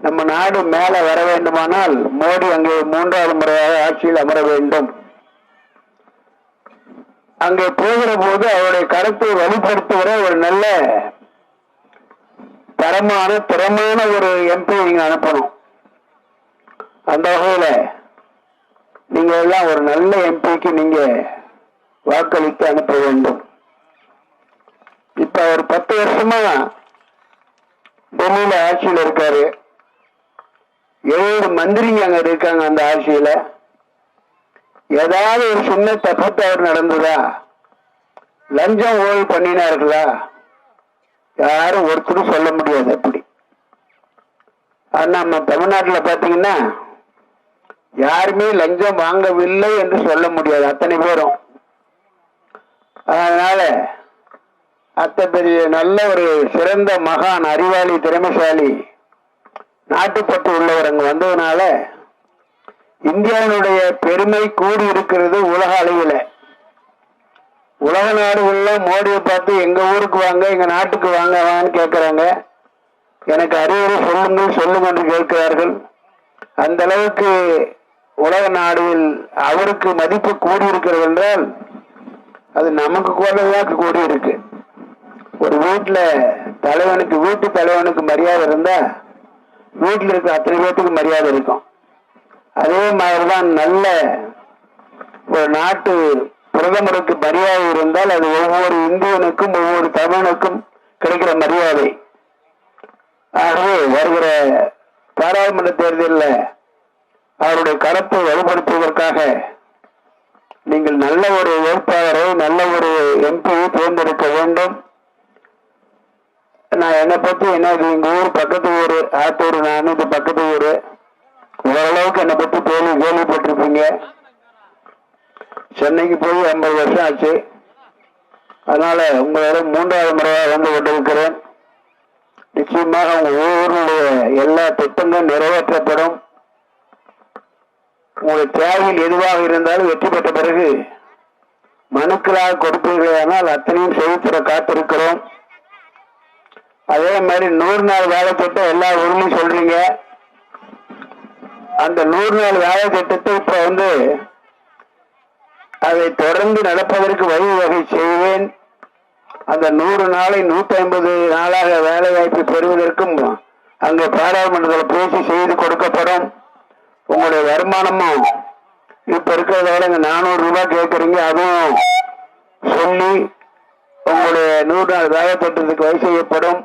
நம்ம நாடு மேல வர வேண்டுமானால் மோடி அங்கே 3வது முறையாக ஆட்சியில் அமர வேண்டும். அங்கே போகிற போது அவருடைய கருத்தை வலுப்படுத்துகிற ஒரு நல்ல திறமான ஒரு எம்பி நீங்க அனுப்பணும். அந்த வகையில நீங்க எல்லாம் ஒரு நல்ல எம்பிக்கு நீங்க வாக்களித்து அனுப்ப வேண்டும். இப்ப அவர் 10 வருஷமா டெல்லியில ஆட்சியில் இருக்காரு. 7 மந்திரிங்க அங்க இருக்காங்க. அந்த ஆட்சியில ஏதாவது ஒரு சின்ன தப்பு தவறு நடந்ததா? லஞ்சம் ஊழல் பண்ணினார்களா? யாரும் ஒருத்தரும் சொல்ல முடியாது. அப்படி நம்ம தமிழ்நாட்டில் பாத்தீங்கன்னா யாருமே லஞ்சம் வாங்கவில்லை என்று சொல்ல முடியாது, அத்தனை பேரும். அதனால அத்தனை பெரிய நல்ல ஒரு சிறந்த மகான், அறிவாளி, திறமைசாலி, நாட்டுப்பற்று உள்ளவர் அங்க வந்ததுனால இந்தியாவினுடைய பெருமை கூடி இருக்கிறது உலக அளவில். உலக நாடுகள்ல மோடியை பார்த்து எங்க ஊருக்கு வாங்க, எங்க நாட்டுக்கு வாங்க வான்னு கேட்கிறாங்க. எனக்கு அறிவுரை சொல்லுங்கள் என்று கேட்கிறார்கள். அந்த அளவுக்கு உலக நாடுகள் அவருக்கு மதிப்பு கூடி இருக்கிறது என்றால் அது நமக்கு கூடதான் கூடி இருக்கு. ஒரு வீட்டுல வீட்டு தலைவனுக்கு மரியாதை இருந்தா வீட்டில் இருக்க அத்தனை பேருக்கு மரியாதை இருக்கும். அதே மாதிரிதான் நல்ல ஒரு நாட்டு பிரதமருக்கு மரியாதை இருந்தால் அது ஒவ்வொரு இந்தியனுக்கும் ஒவ்வொரு தமிழனுக்கும் கிடைக்கிற மரியாதை. ஆகவே வருகிற பாராளுமன்ற தேர்தலில் அவருடைய கருத்தை வலுப்படுத்துவதற்காக நீங்கள் நல்ல ஒரு வேட்பாளரை, நல்ல ஒரு எம்பியை தேர்ந்தெடுக்க வேண்டும். நான் என்னை பத்தி என்ன, எங்க ஊர் பக்கத்து ஊர் ஆத்தூர், நான் இது பக்கத்து ஊர். ஓரளவுக்கு என்னை பத்தி கேள்விப்பட்டிருப்பீங்க. சென்னைக்கு போய் 50 வருஷம் ஆச்சு. அதனால உங்களோட 3வது முறையாக வந்து கொண்டிருக்கிறேன். நிச்சயமாக உங்க ஊருடைய எல்லா திட்டங்களும் நிறைவேற்றப்படும். உங்களுடைய தேவையில் எதுவாக இருந்தாலும் வெற்றி பெற்ற பிறகு மனுக்களாக கொடுப்பீர்களானால் அத்தனையும் செய்திட காத்திருக்கிறோம். அதே மாதிரி 100 நாள் வேலை திட்டம் எல்லா ஊர்லயும் சொல்றீங்க. அந்த 100 நாள் வேலை திட்டத்தை இப்ப அதை தொடர்ந்து நடப்பதற்கு வழிவகை செய்வேன். அந்த 100 நாளை 150 நாளாக வேலை வாய்ப்பு பெறுவதற்கும் அங்க பாராளுமன்றத்தில் பேசி செய்து கொடுக்கப்படும். உங்களுடைய வருமானமும் இப்ப இருக்கிறத விட 400 ரூபாய் கேட்கறீங்க, அதுவும் சொல்லி உங்களுடைய 100 நாள் வேலை திட்டத்துக்கு வழி செய்யப்படும்.